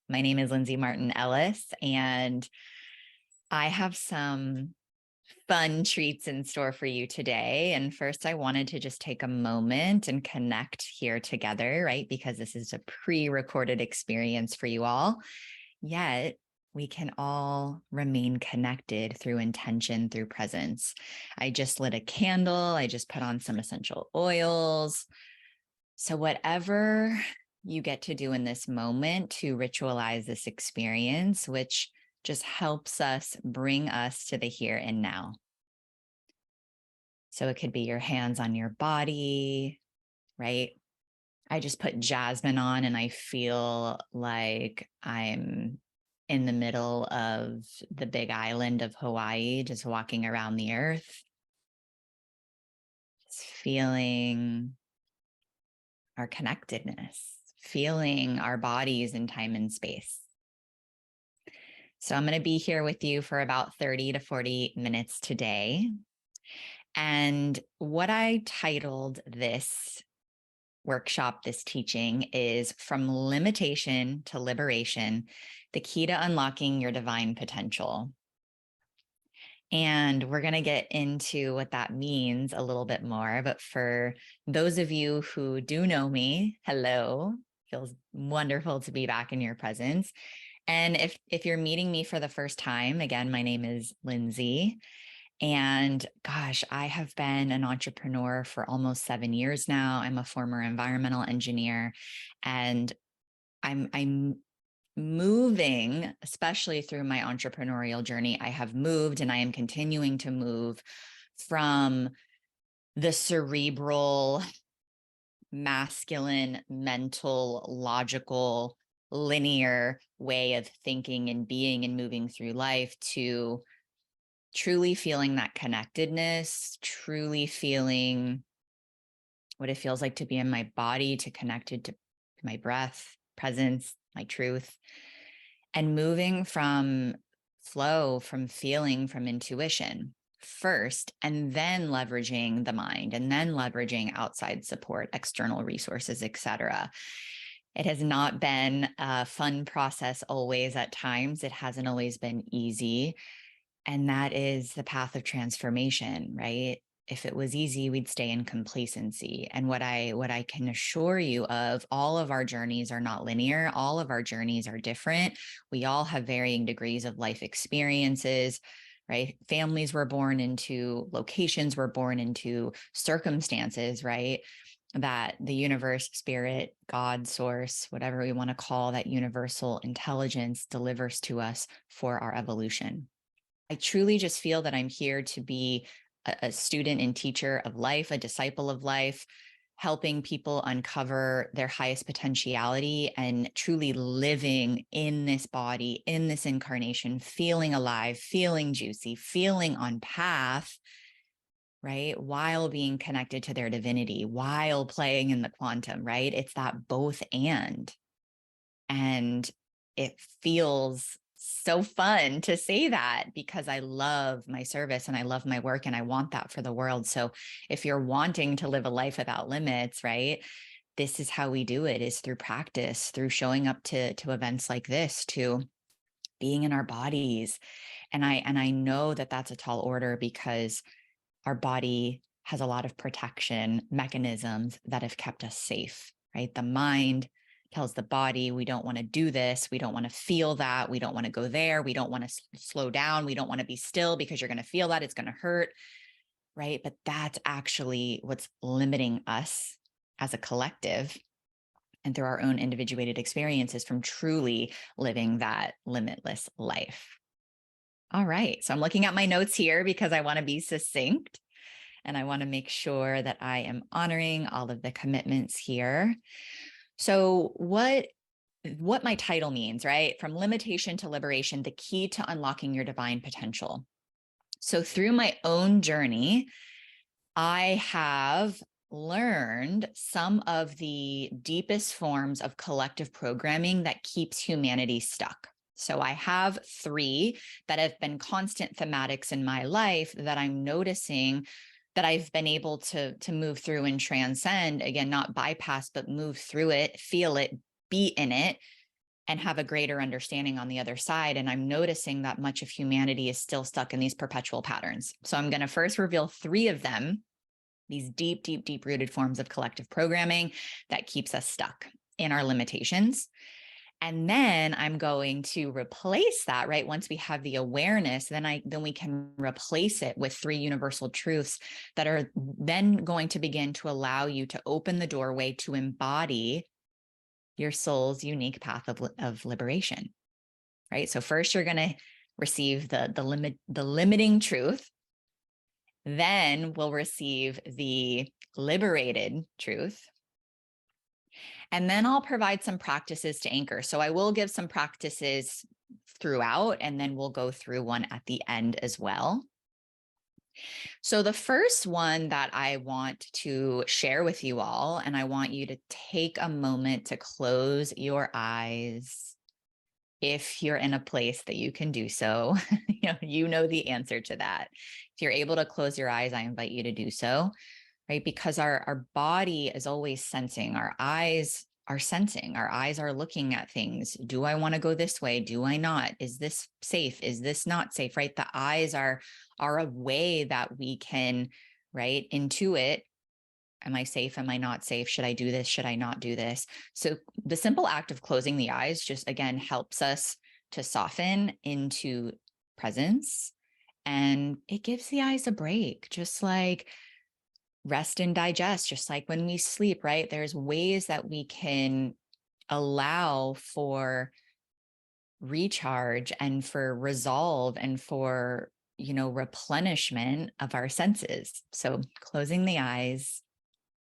My name is Lindsay Martin Ellis, and I have some fun treats in store for you today. And first, I wanted to just take a moment and connect here together, right? Because this is a pre-recorded experience for you all. Yet, we can all remain connected through intention, through presence. I just lit a candle. I just put on some essential oils. So whatever you get to do in this moment to ritualize this experience, which just helps us bring us to the here and now. So it could be your hands on your body, right? I just put jasmine on and I feel like I'm in the middle of the big island of Hawaii, just walking around the earth, just feeling our connectedness, feeling our bodies in time and space. So I'm going to be here with you for about 30 to 40 minutes today. And what I titled this workshop, this teaching, is From Limitation to Liberation, the Key to Unlocking Your Divine Potential. And we're going to get into what that means a little bit more. But for those of you who do know me, hello, feels wonderful to be back in your presence. And if you're meeting me for the first time, again, my name is Lindsay. And gosh, I have been an entrepreneur for almost 7 years now. I'm a former environmental engineer, and I'm moving, especially through my entrepreneurial journey. I have moved and I am continuing to move from the cerebral, masculine, mental, logical, linear way of thinking and being and moving through life to truly feeling that connectedness, truly feeling what it feels like to be in my body, to connected to my breath, presence, my truth, and moving from flow, from feeling, from intuition first, and then leveraging the mind, and then leveraging outside support, external resources, etc. It has not been a fun process always. At times, it hasn't always been easy. And that is the path of transformation, right? If it was easy, we'd stay in complacency. And what I can assure you of, all of our journeys are not linear. All of our journeys are different. We all have varying degrees of life experiences, right? Families were born into, locations were born into, circumstances, right? That the universe, spirit, God, source, whatever we want to call that universal intelligence, delivers to us for our evolution. I truly just feel that I'm here to be a student and teacher of life, a disciple of life, helping people uncover their highest potentiality and truly living in this body, in this incarnation, feeling alive, feeling juicy, feeling on path, right? While being connected to their divinity, while playing in the quantum, right? It's that both and it feels so fun to say that because I love my service and I love my work and I want that for the world. So if you're wanting to live a life without limits, right, this is how we do it, is through practice, through showing up to events like this, to being in our bodies. And I know that that's a tall order because our body has a lot of protection mechanisms that have kept us safe, right? The mind tells the body, we don't want to do this. We don't want to feel that. We don't want to go there. We don't want to slow down. We don't want to be still because you're going to feel that. It's going to hurt, right? But that's actually what's limiting us as a collective and through our own individuated experiences from truly living that limitless life. All right. So I'm looking at my notes here because I want to be succinct and I want to make sure that I am honoring all of the commitments here. So what my title means, right? From limitation to liberation, the key to unlocking your divine potential. So through my own journey, I have learned some of the deepest forms of collective programming that keeps humanity stuck. So I have 3 that have been constant thematics in my life that I'm noticing that I've been able to move through and transcend, again, not bypass, but move through it, feel it, be in it, and have a greater understanding on the other side. And I'm noticing that much of humanity is still stuck in these perpetual patterns. So I'm going to first reveal 3 of them, these deep, deep, deep rooted forms of collective programming that keeps us stuck in our limitations. And then I'm going to replace that, right? Once we have the awareness, then we can replace it with 3 universal truths that are then going to begin to allow you to open the doorway to embody your soul's unique path of liberation, right? So first you're going to receive the limiting truth. Then we'll receive the liberated truth. And then I'll provide some practices to anchor. So I will give some practices throughout, and then we'll go through one at the end as well. So the first one that I want to share with you all, and I want you to take a moment to close your eyes if you're in a place that you can do so. you know the answer to that. If you're able to close your eyes, I invite you to do so, right? Because our body is always sensing. Our eyes are sensing. Our eyes are looking at things. Do I want to go this way? Do I not? Is this safe? Is this not safe, right? The eyes are a way that we can, right, intuit. Am I safe? Am I not safe? Should I do this? Should I not do this? So the simple act of closing the eyes just, again, helps us to soften into presence, and it gives the eyes a break, just like rest and digest, just like when we sleep, right? There's ways that we can allow for recharge and for resolve and for, replenishment of our senses. So closing the eyes,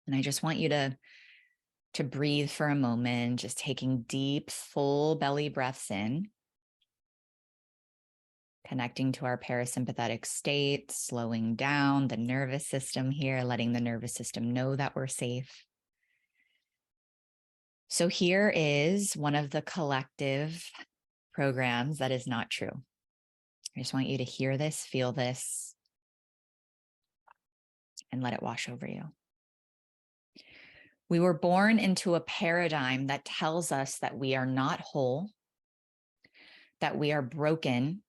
and I just want you to breathe for a moment, just taking deep, full belly breaths in, connecting to our parasympathetic state, slowing down the nervous system here, letting the nervous system know that we're safe. So here is one of the collective programs that is not true. I just want you to hear this, feel this, and let it wash over you. We were born into a paradigm that tells us that we are not whole, that we are broken,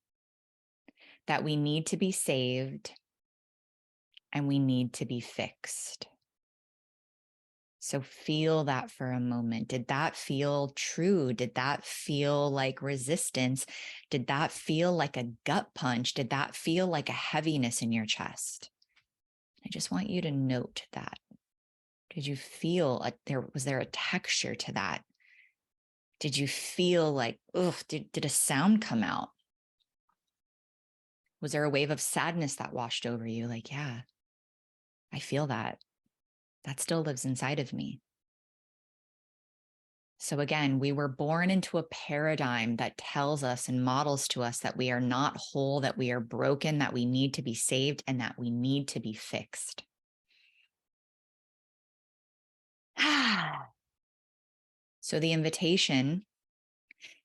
that we need to be saved, and we need to be fixed. So feel that for a moment. Did that feel true? Did that feel like resistance? Did that feel like a gut punch? Did that feel like a heaviness in your chest? I just want you to note that. Did you feel was there a texture to that? Did you feel like, ugh, did a sound come out? Was there a wave of sadness that washed over you? Like, yeah, I feel that. That still lives inside of me. So again, we were born into a paradigm that tells us and models to us that we are not whole, that we are broken, that we need to be saved, and that we need to be fixed. So the invitation,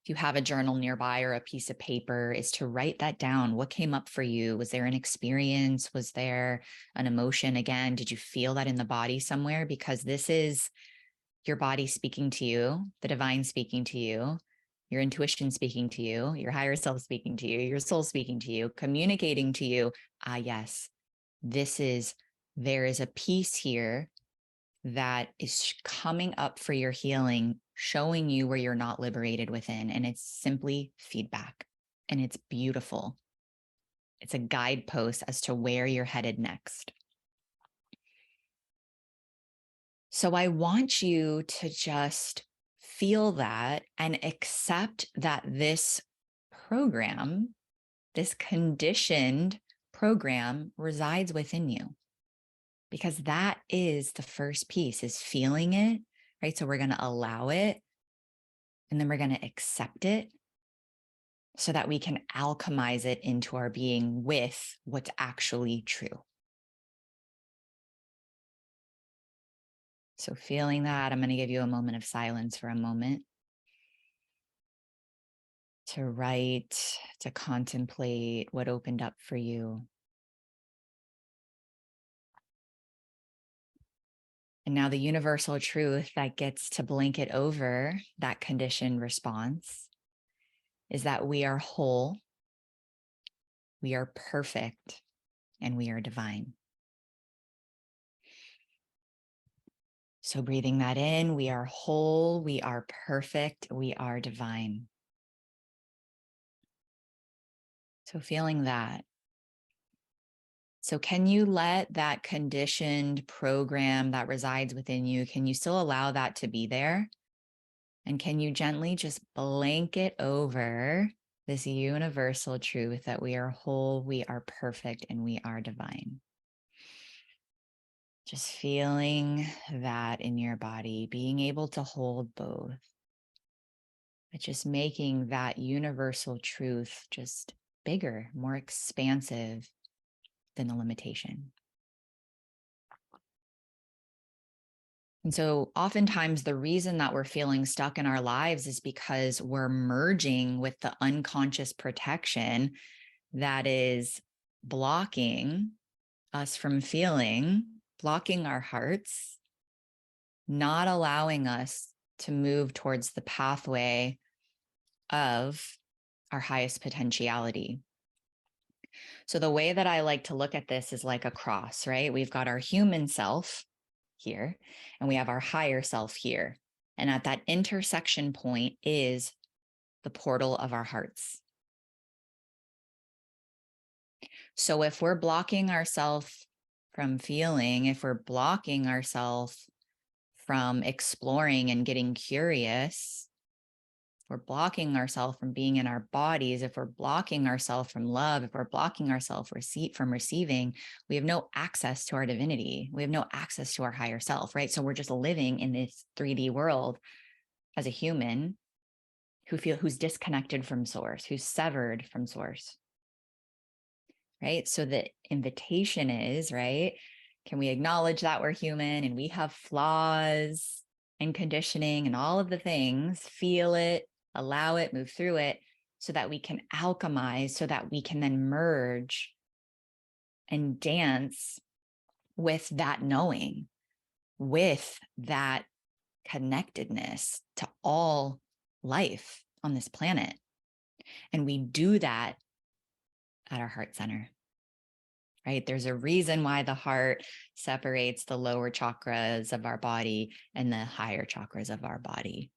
if you have a journal nearby or a piece of paper, is to write that down. What came up for you? Was there an experience? Was there an emotion? Again, did you feel that in the body somewhere? Because this is your body speaking to you, the divine speaking to you, your intuition speaking to you, your higher self speaking to you, your soul speaking to you, communicating to you. Yes, there is a piece here that is coming up for your healing, showing you where you're not liberated within. And it's simply feedback, and it's beautiful. It's a guidepost as to where you're headed next. So I want you to just feel that and accept that this program, this conditioned program, resides within you, because that is the first piece, is feeling it, right? So we're going to allow it, and then we're going to accept it so that we can alchemize it into our being with what's actually true. So feeling that, I'm going to give you a moment of silence for a moment to write, to contemplate what opened up for you. And now the universal truth that gets to blanket over that conditioned response is that we are whole, we are perfect, and we are divine. So breathing that in, we are whole, we are perfect, we are divine. So feeling that. So can you let that conditioned program that resides within you, can you still allow that to be there? And can you gently just blanket over this universal truth that we are whole, we are perfect, and we are divine? Just feeling that in your body, being able to hold both, but just making that universal truth just bigger, more expansive than the limitation. And so oftentimes the reason that we're feeling stuck in our lives is because we're merging with the unconscious protection that is blocking us from feeling, blocking our hearts, not allowing us to move towards the pathway of our highest potentiality. So the way that I like to look at this is like a cross, right? We've got our human self here, and we have our higher self here. And at that intersection point is the portal of our hearts. So if we're blocking ourselves from feeling, if we're blocking ourselves from exploring and getting curious, we're blocking ourselves from being in our bodies, if we're blocking ourselves from love, if we're blocking ourselves from receiving, we have no access to our divinity. We have no access to our higher self, right? So we're just living in this 3D world as a human who's disconnected from source, who's severed from source, right? So the invitation is, right? Can we acknowledge that we're human and we have flaws and conditioning and all of the things, feel it, allow it, move through it, so that we can alchemize, so that we can then merge and dance with that knowing, with that connectedness to all life on this planet. And we do that at our heart center, right? There's a reason why the heart separates the lower chakras of our body and the higher chakras of our body.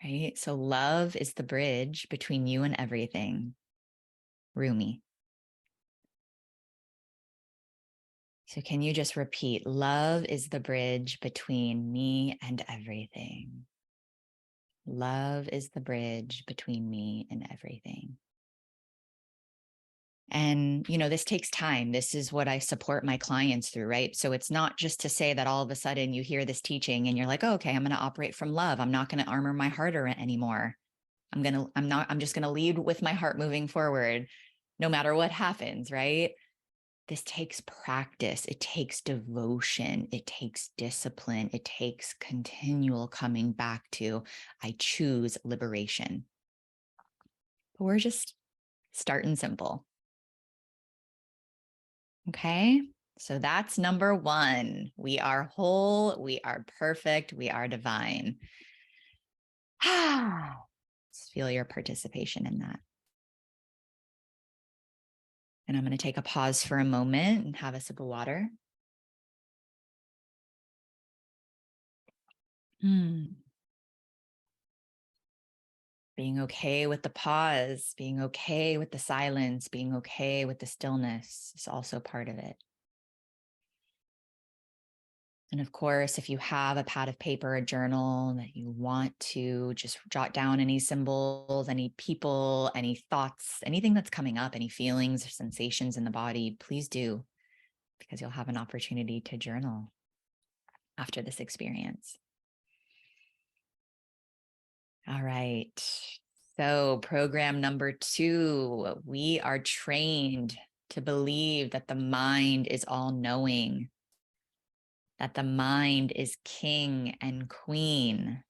Right? So love is the bridge between you and everything. Rumi. So can you just repeat, love is the bridge between me and everything. Love is the bridge between me and everything. And, this takes time. This is what I support my clients through, right? So it's not just to say that all of a sudden you hear this teaching and you're like, oh, okay, I'm going to operate from love. I'm not going to armor my heart anymore. I'm just going to lead with my heart moving forward, no matter what happens, right? This takes practice. It takes devotion. It takes discipline. It takes continual coming back to, I choose liberation. But we're just starting simple. Okay. So that's number one. We are whole. We are perfect. We are divine. Just feel your participation in that. And I'm going to take a pause for a moment and have a sip of water. Being okay with the pause, being okay with the silence, being okay with the stillness is also part of it. And of course, if you have a pad of paper, a journal that you want to just jot down any symbols, any people, any thoughts, anything that's coming up, any feelings or sensations in the body, please do, because you'll have an opportunity to journal after this experience. All right. So program number 2, we are trained to believe that the mind is all knowing, that the mind is king and queen.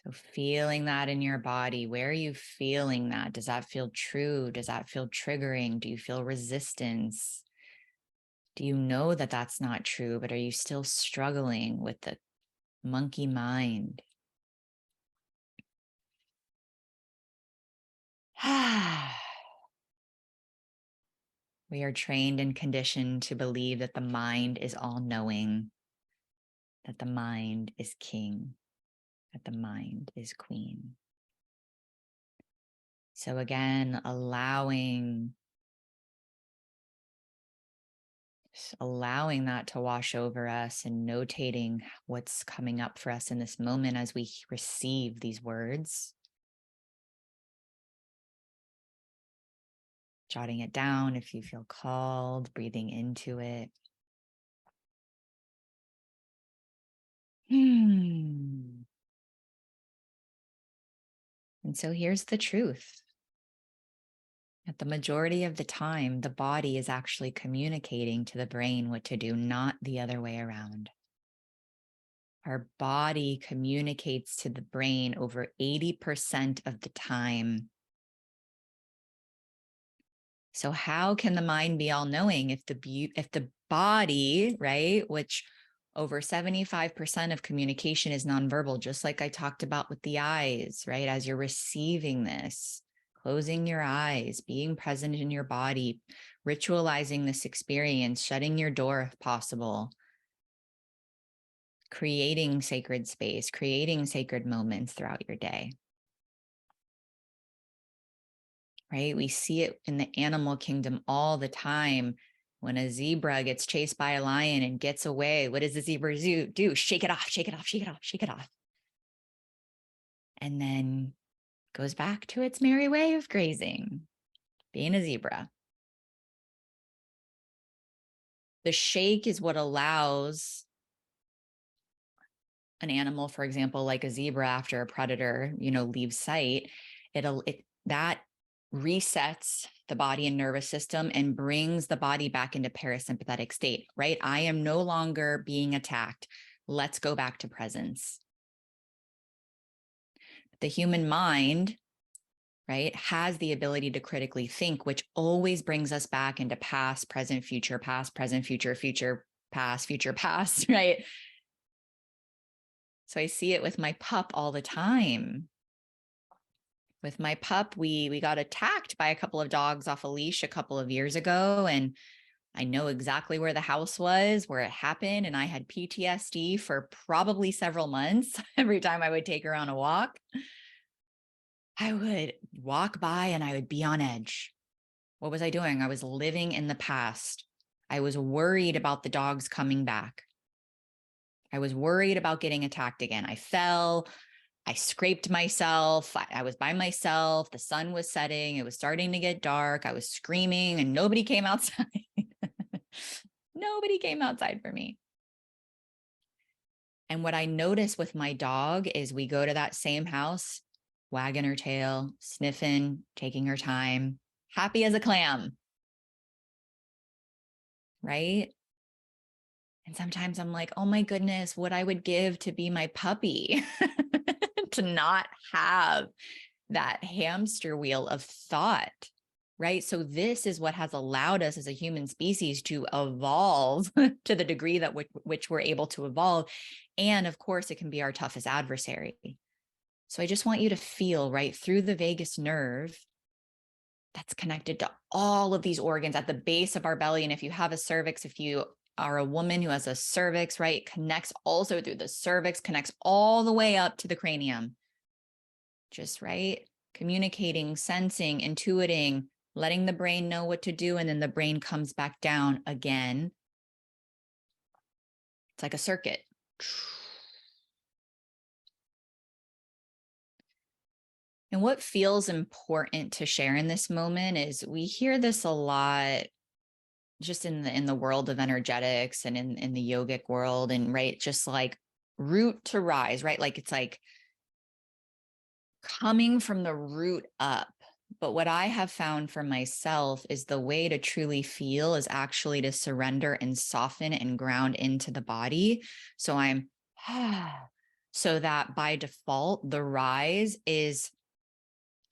So feeling that in your body, where are you feeling that? Does that feel true? Does that feel triggering? Do you feel resistance? Do you know that that's not true, but are you still struggling with the monkey mind? We are trained and conditioned to believe that the mind is all knowing, that the mind is king, that the mind is queen. So again, allowing that to wash over us and notating what's coming up for us in this moment as we receive these words. Jotting it down if you feel called, breathing into it. And so here's the truth. That the majority of the time, the body is actually communicating to the brain what to do, not the other way around. Our body communicates to the brain over 80% of the time. So how can the mind be all knowing if the body, right, which over 75% of communication is nonverbal, just like I talked about with the eyes, right? As you're receiving this, closing your eyes, being present in your body, ritualizing this experience, shutting your door if possible, creating sacred space, creating sacred moments throughout your day. Right? We see it in the animal kingdom all the time. When a zebra gets chased by a lion and gets away, what does the zebra do? Shake it off, shake it off, shake it off, shake it off. And then goes back to its merry way of grazing, being a zebra. The shake is what allows an animal, for example, like a zebra after a predator, leaves sight, that resets the body and nervous system and brings the body back into parasympathetic state, right? I am no longer being attacked. Let's go back to presence. The human mind, right, has the ability to critically think, which always brings us back into past, present, future, past, present, future, past, right? So I see it with my pup all the time. With my pup, we got attacked by a couple of dogs off a leash a couple of years ago, and I know exactly where the house was, where it happened, and I had PTSD for probably several months. Every time I would take her on a walk, I would walk by and I would be on edge. What was I doing? I was living in the past. I was worried about the dogs coming back. I was worried about getting attacked again. I fell. I scraped myself. I was by myself. The sun was setting. It was starting to get dark. I was screaming and nobody came outside. Nobody came outside for me. And what I notice with my dog is we go to that same house, wagging her tail, sniffing, taking her time, happy as a clam. Right? And sometimes I'm like, oh my goodness, what I would give to be my puppy, to not have that hamster wheel of thought, right? So this is what has allowed us as a human species to evolve to the degree that which we're able to evolve. And of course, it can be our toughest adversary. So I just want you to feel right through the vagus nerve that's connected to all of these organs at the base of our belly. And if you have a cervix, if you are a woman who has a cervix, right, connects also through the cervix, connects all the way up to the cranium. Just right, communicating, sensing, intuiting, letting the brain know what to do, and then the brain comes back down again. It's like a circuit. And what feels important to share in this moment is we hear this a lot just in the world of energetics and in the yogic world, and right, just like root to rise, right? Like it's like coming from the root up. But what I have found for myself is the way to truly feel is actually to surrender and soften and ground into the body. So I'm so that by default, the rise is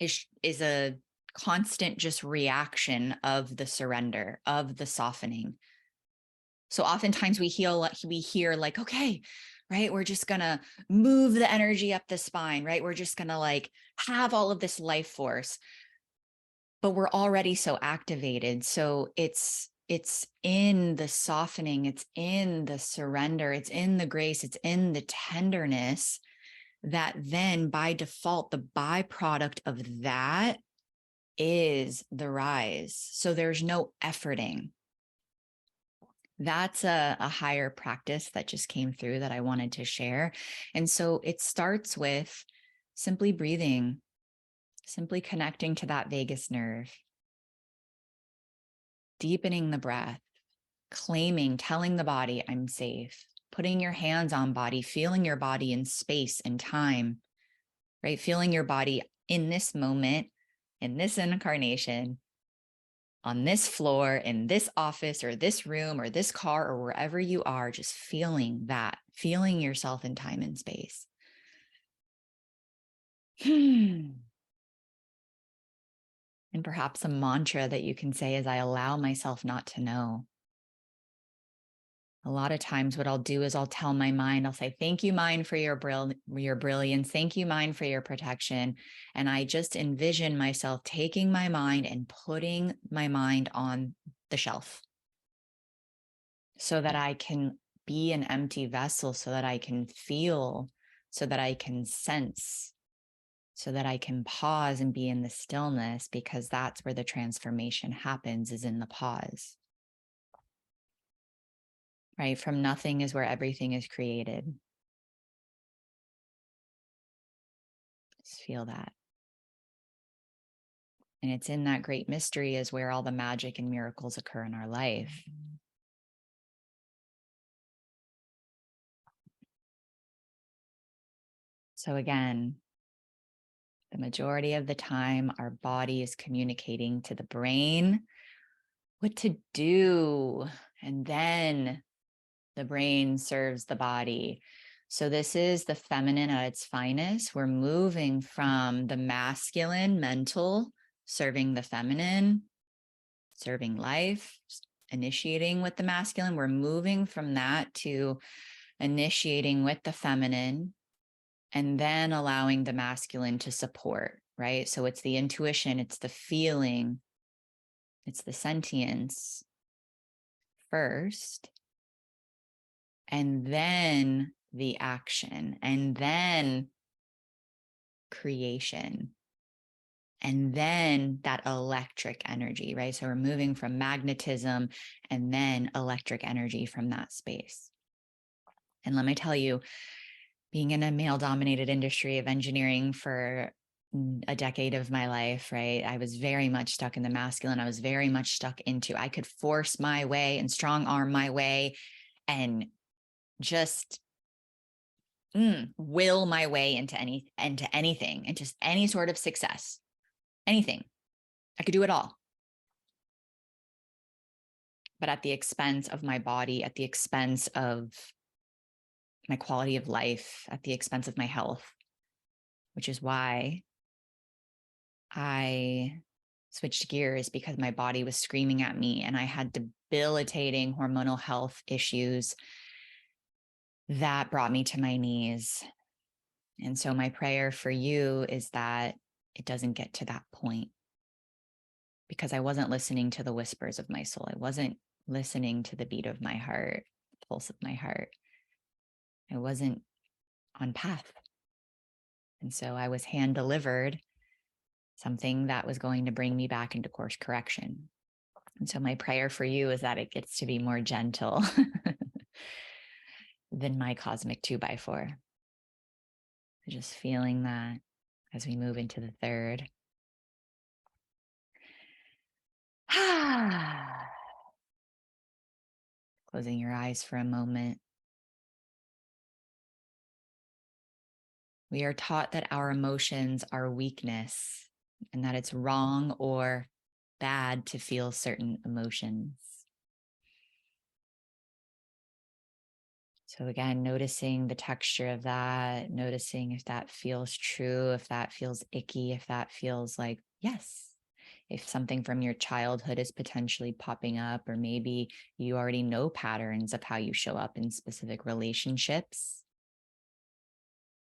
a constant just reaction of the surrender, of the softening. So oftentimes we hear like, okay, right, we're just gonna move the energy up the spine, right? We're just gonna like have all of this life force, but we're already so activated. So it's in the softening, it's in the surrender, it's in the grace, it's in the tenderness that then by default, the byproduct of that is the rise. So there's no efforting. That's a higher practice that just came through that I wanted to share. And so it starts with simply breathing, simply connecting to that vagus nerve, deepening the breath, telling the body, I'm safe, putting your hands on body, feeling your body in space and time, right? Feeling your body in this moment, in this incarnation, on this floor, in this office or this room or this car or wherever you are, just feeling that, feeling yourself in time and space. And perhaps a mantra that you can say is, I allow myself not to know. A lot of times what I'll do is I'll tell my mind, I'll say, thank you, mind, for your brilliance. Thank you, mind, for your protection. And I just envision myself taking my mind and putting my mind on the shelf so that I can be an empty vessel, so that I can feel, so that I can sense, so that I can pause and be in the stillness, because that's where the transformation happens, is in the pause. Right? From nothing is where everything is created. Just feel that. And it's in that great mystery is where all the magic and miracles occur in our life. So again, the majority of the time, our body is communicating to the brain what to do. And then the brain serves the body. So this is the feminine at its finest. We're moving from the masculine, mental, serving the feminine, serving life, initiating with the masculine. We're moving from that to initiating with the feminine, and then allowing the masculine to support, right? So it's the intuition, it's the feeling, it's the sentience first, and then the action, and then creation, and then that electric energy, right? So we're moving from magnetism and then electric energy from that space. And let me tell you, being in a male-dominated industry of engineering for a decade of my life, right? I was very much stuck in the masculine. I was very much stuck into, I could force my way and strong arm my way and just will my way into anything, and just any sort of success, anything. I could do it all. But at the expense of my body, at the expense of my quality of life, at the expense of my health, which is why I switched gears, because my body was screaming at me and I had debilitating hormonal health issues that brought me to my knees. And so my prayer for you is that it doesn't get to that point, because I wasn't listening to the whispers of my soul. I wasn't listening to the beat of my heart, the pulse of my heart. I wasn't on path. And so I was hand delivered something that was going to bring me back into course correction. And so my prayer for you is that it gets to be more gentle than my cosmic 2x4. Just feeling that as we move into the third. Closing your eyes for a moment. We are taught that our emotions are weakness and that it's wrong or bad to feel certain emotions. So again, noticing the texture of that, noticing if that feels true, if that feels icky, if that feels like, yes, if something from your childhood is potentially popping up, or maybe you already know patterns of how you show up in specific relationships.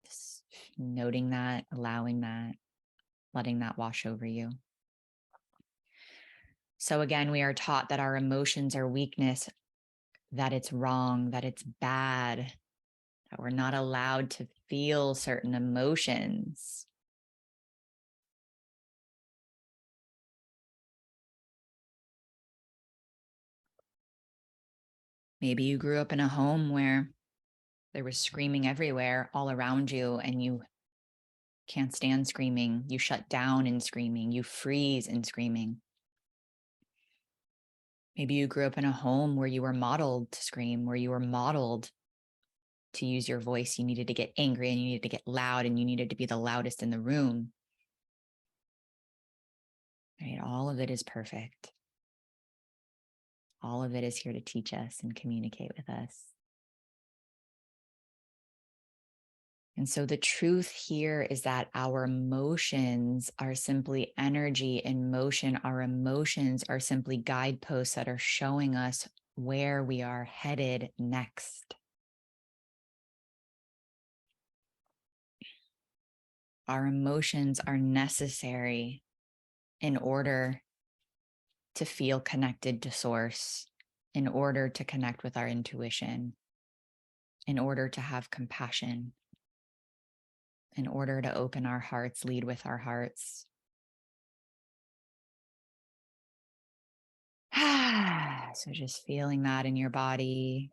Just noting that, allowing that, letting that wash over you. So again, we are taught that our emotions are weakness, that it's wrong, that it's bad, that we're not allowed to feel certain emotions. Maybe you grew up in a home where there was screaming everywhere all around you, and you can't stand screaming. You shut down in screaming. You freeze in screaming. Maybe you grew up in a home where you were modeled to scream, where you were modeled to use your voice. You needed to get angry and you needed to get loud and you needed to be the loudest in the room. Right? All of it is perfect. All of it is here to teach us and communicate with us. And so the truth here is that our emotions are simply energy in motion. Our emotions are simply guideposts that are showing us where we are headed next. Our emotions are necessary in order to feel connected to source, in order to connect with our intuition, in order to have compassion, in order to open our hearts, lead with our hearts. So just feeling that in your body.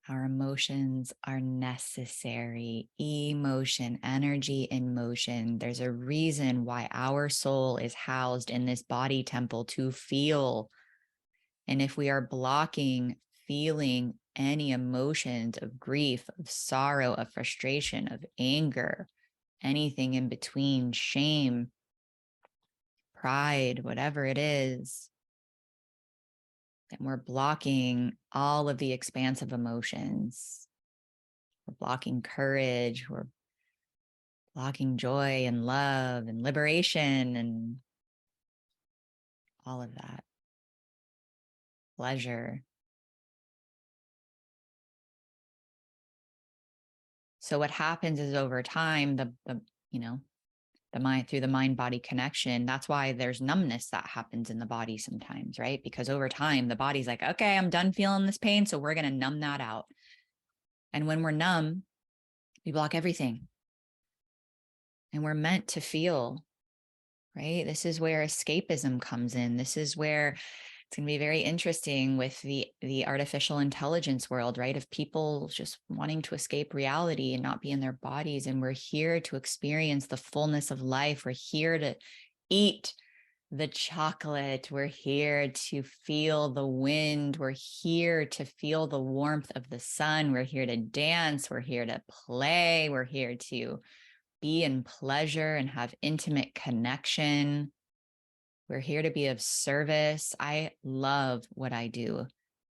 Our emotions are necessary. Emotion, energy in motion. There's a reason why our soul is housed in this body temple to feel. And if we are blocking feeling any emotions of grief, of sorrow, of frustration, of anger, anything in between, shame, pride, whatever it is, then we're blocking all of the expansive emotions. We're blocking courage. We're blocking joy and love and liberation and all of that. Pleasure. So what happens is over time, the mind, through the mind body connection, that's why there's numbness that happens in the body sometimes, right? Because over time, the body's like, okay, I'm done feeling this pain, so we're going to numb that out. And when we're numb, we block everything. And we're meant to feel, right? This is where escapism comes in. This is where it's going to be very interesting with the artificial intelligence world, right? Of people just wanting to escape reality and not be in their bodies. And we're here to experience the fullness of life. We're here to eat the chocolate. We're here to feel the wind. We're here to feel the warmth of the sun. We're here to dance. We're here to play. We're here to be in pleasure and have intimate connection. We're here to be of service. I love what I do.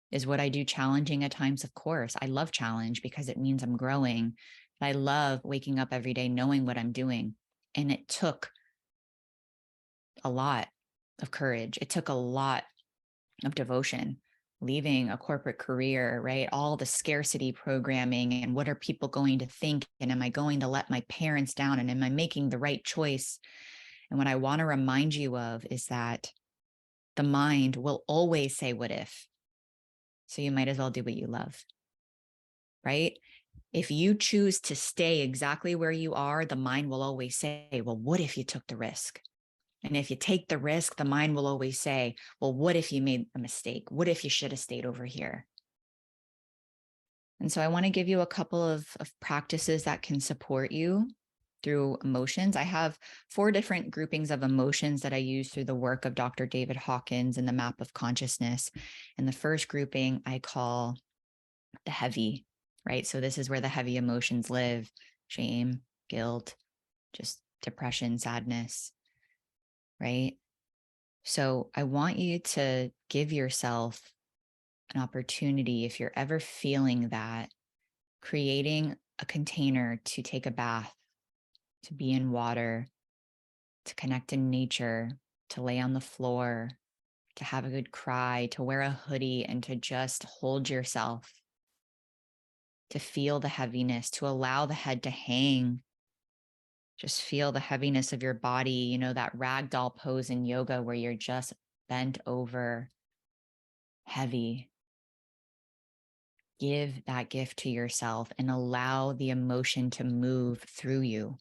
Is what I do challenging at times? Of course. I love challenge because it means I'm growing. I love waking up every day knowing what I'm doing. And it took a lot of courage. It took a lot of devotion, leaving a corporate career, right? All the scarcity programming and what are people going to think? And am I going to let my parents down? And am I making the right choice? And what I want to remind you of is that the mind will always say, what if? So you might as well do what you love, right? If you choose to stay exactly where you are, the mind will always say, well, what if you took the risk? And if you take the risk, the mind will always say, well, what if you made a mistake? What if you should have stayed over here? And so I want to give you a couple of practices that can support you through emotions. I have 4 different groupings of emotions that I use through the work of Dr. David Hawkins and the map of consciousness. And the first grouping I call the heavy, right? So this is where the heavy emotions live: shame, guilt, just depression, sadness, right? So I want you to give yourself an opportunity, if you're ever feeling that, creating a container to take a bath to be in water, to connect in nature, to lay on the floor, to have a good cry, to wear a hoodie and to just hold yourself, to feel the heaviness, to allow the head to hang. Just feel the heaviness of your body, you know, that ragdoll pose in yoga where you're just bent over, heavy. Give that gift to yourself and allow the emotion to move through you.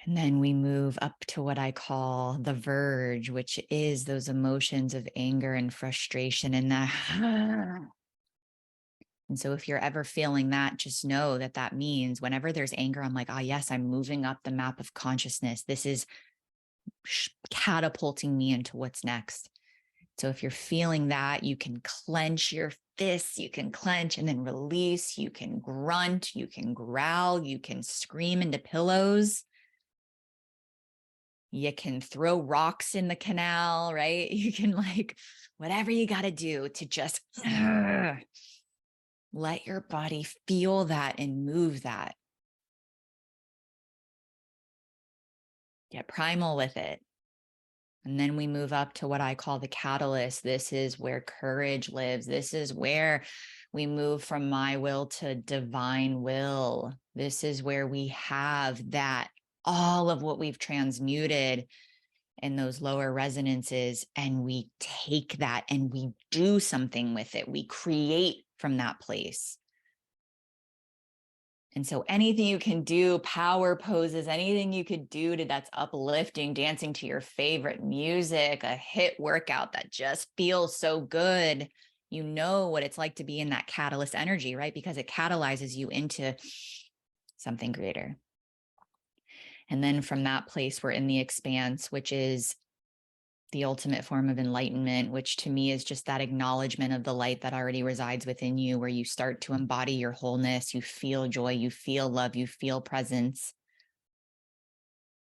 And then we move up to what I call the verge, which is those emotions of anger and frustration and that. And so if you're ever feeling that, just know that that means whenever there's anger, I'm like, ah, yes, I'm moving up the map of consciousness. This is catapulting me into what's next. So if you're feeling that, you can clench your fists, you can clench and then release, you can grunt, you can growl, you can scream into pillows. You can throw rocks in the canal, right? You can whatever you got to do to just let your body feel that and move that. Get primal with it. And then we move up to what I call the catalyst. This is where courage lives. This is where we move from my will to divine will. This is where we have that, all of what we've transmuted in those lower resonances, and we take that and we do something with it. We create from that place. And so anything you can do, power poses, anything you could do that's uplifting, dancing to your favorite music, a hit workout that just feels so good. You know what it's like to be in that catalyst energy, right? Because it catalyzes you into something greater. And then from that place, we're in the expanse, which is the ultimate form of enlightenment, which to me is just that acknowledgement of the light that already resides within you, where you start to embody your wholeness, you feel joy, you feel love, you feel presence.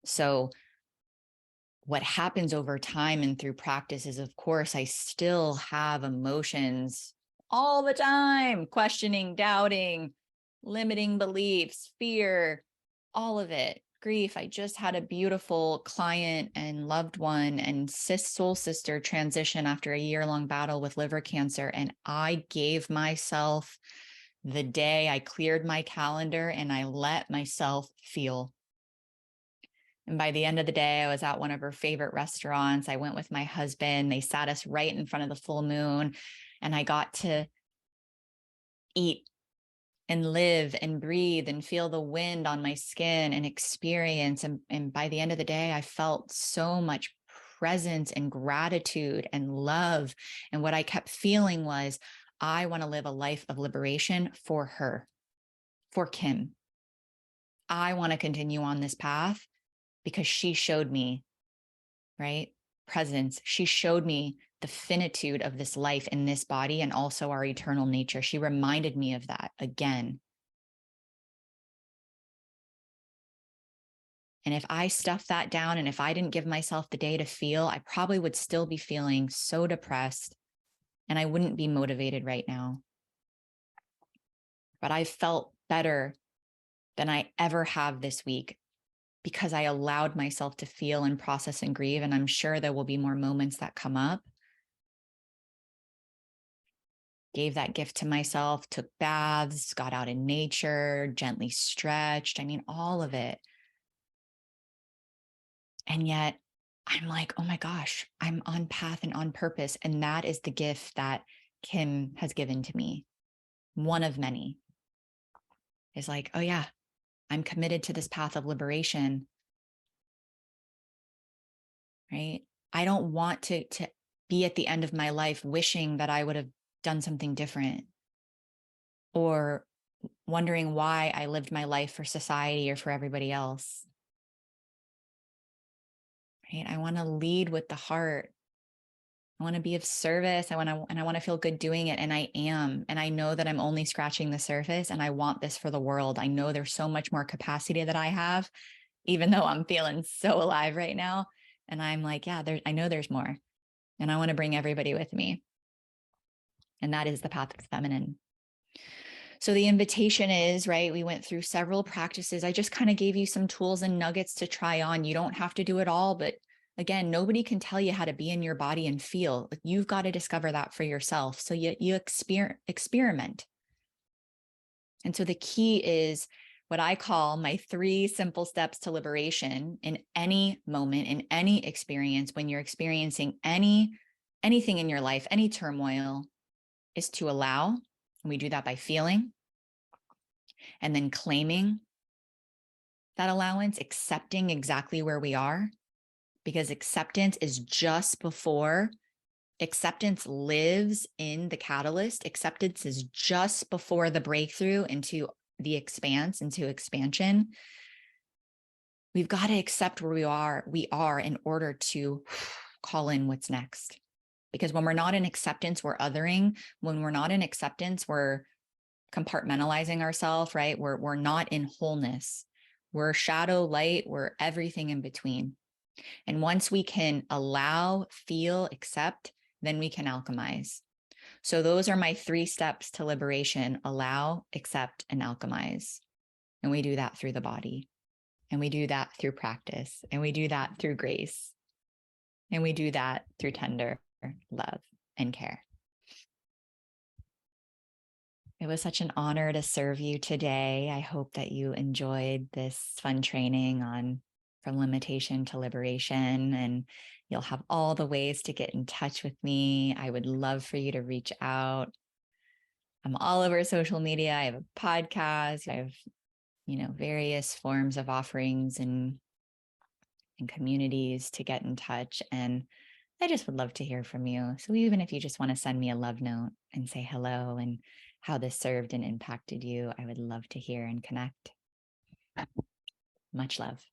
So what happens over time and through practice is, of course, I still have emotions all the time, questioning, doubting, limiting beliefs, fear, all of it. Grief. I just had a beautiful client and loved one and soul sister transition after a year-long battle with liver cancer. And I gave myself the day, I cleared my calendar and I let myself feel. And by the end of the day, I was at one of her favorite restaurants. I went with my husband. They sat us right in front of the full moon, and I got to eat and live and breathe and feel the wind on my skin and experience. And by the end of the day, I felt so much presence and gratitude and love. And what I kept feeling was, I want to live a life of liberation for her, for Kim. I want to continue on this path because she showed me, right? Presence. She showed me the finitude of this life in this body and also our eternal nature. She reminded me of that again. And if I stuffed that down and if I didn't give myself the day to feel, I probably would still be feeling so depressed and I wouldn't be motivated right now. But I felt better than I ever have this week because I allowed myself to feel and process and grieve. And I'm sure there will be more moments that come up. Gave that gift to myself, took baths, got out in nature, gently stretched. I mean, all of it. And yet I'm like, oh my gosh, I'm on path and on purpose. And that is the gift that Kim has given to me. One of many is like, oh yeah, I'm committed to this path of liberation, right? I don't want to be at the end of my life wishing that I would have done something different or wondering why I lived my life for society or for everybody else. Right? I want to lead with the heart. I want to be of service. I want to feel good doing it. And I am. And I know that I'm only scratching the surface and I want this for the world. I know there's so much more capacity that I have, even though I'm feeling so alive right now. And I'm like, yeah, I know there's more. And I want to bring everybody with me. And that is the path of the feminine. So the invitation is, right, we went through several practices. I just kind of gave you some tools and nuggets to try on. You don't have to do it all, but again, nobody can tell you how to be in your body and feel. You've got to discover that for yourself. So you experiment. And so the key is what I call my 3 simple steps to liberation in any moment, in any experience, when you're experiencing anything in your life, any turmoil, is to allow. And we do that by feeling and then claiming that allowance, accepting exactly where we are, because acceptance is just before. Acceptance lives in the catalyst. Acceptance is just before the breakthrough into the expanse, into expansion. We've got to accept where we are in order to call in what's next. Because when we're not in acceptance, we're othering. When we're not in acceptance, we're compartmentalizing ourselves, right? We're not in wholeness. We're shadow, light, we're everything in between. And once we can allow, feel, accept, then we can alchemize. So those are my 3 steps to liberation: allow, accept, and alchemize. And we do that through the body. And we do that through practice. And we do that through grace. And we do that through tender love and care. It was such an honor to serve you today. I hope that you enjoyed this fun training on from limitation to liberation, and you'll have all the ways to get in touch with me. I would love for you to reach out. I'm all over social media. I have a podcast. I have, various forms of offerings and communities to get in touch. And I just would love to hear from you. So even if you just want to send me a love note and say hello and how this served and impacted you, I would love to hear and connect. Much love.